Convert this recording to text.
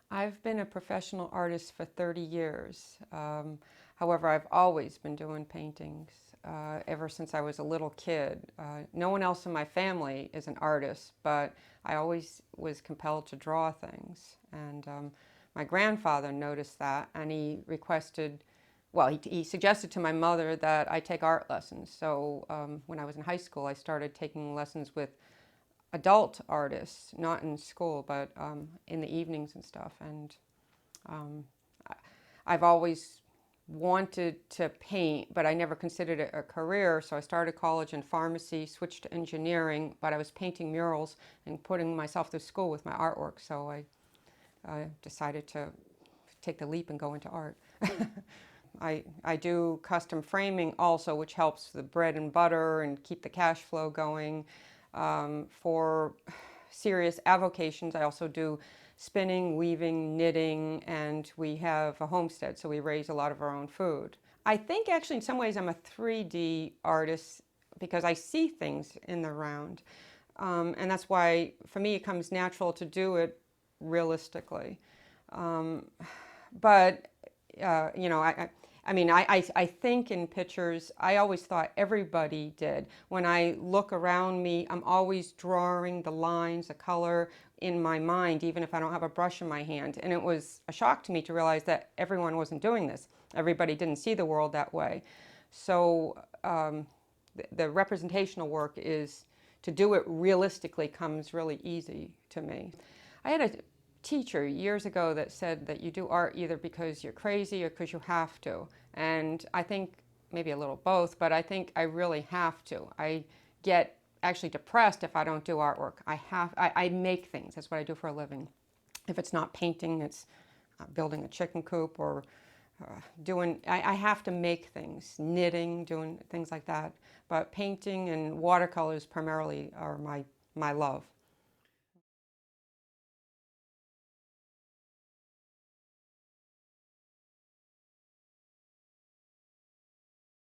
I've been a professional artist for 30 years. However, I've always been doing paintings ever since I was a little kid. No one else in my family is an artist, but I always was compelled to draw things. And my grandfather noticed that, and he requested, well, he suggested to my mother that I take art lessons. So when I was in high school, I started taking lessons with adult artists, not in school, but in the evenings and stuff. And um, I've always wanted to paint, but I never considered it a career. So I started college in pharmacy, switched to engineering, but I was painting murals and putting myself through school with my artwork. So I decided to take the leap and go into art. I do custom framing also, which helps the bread and butter and keep the cash flow going. For serious avocations, I also do spinning, weaving, knitting, and we have a homestead, so we raise a lot of our own food. I think actually in some ways I'm a 3D artist because I see things in the round. And that's why for me it comes natural to do it realistically. Um, but you know, I think in pictures, I always thought everybody did. When I look around me, I'm always drawing the lines, the color in my mind, even if I don't have a brush in my hand. And it was a shock to me to realize that everyone wasn't doing this. Everybody didn't see the world that way. So the representational work is to do it realistically comes really easy to me. I had a teacher years ago that said that you do art either because you're crazy or because you have to. And I think maybe a little both, but I think I really have to. I get actually depressed if I don't do artwork. I make things. That's what I do for a living. If it's not painting, it's building a chicken coop or I have to make things, knitting, doing things like that. But painting and watercolors primarily are my love.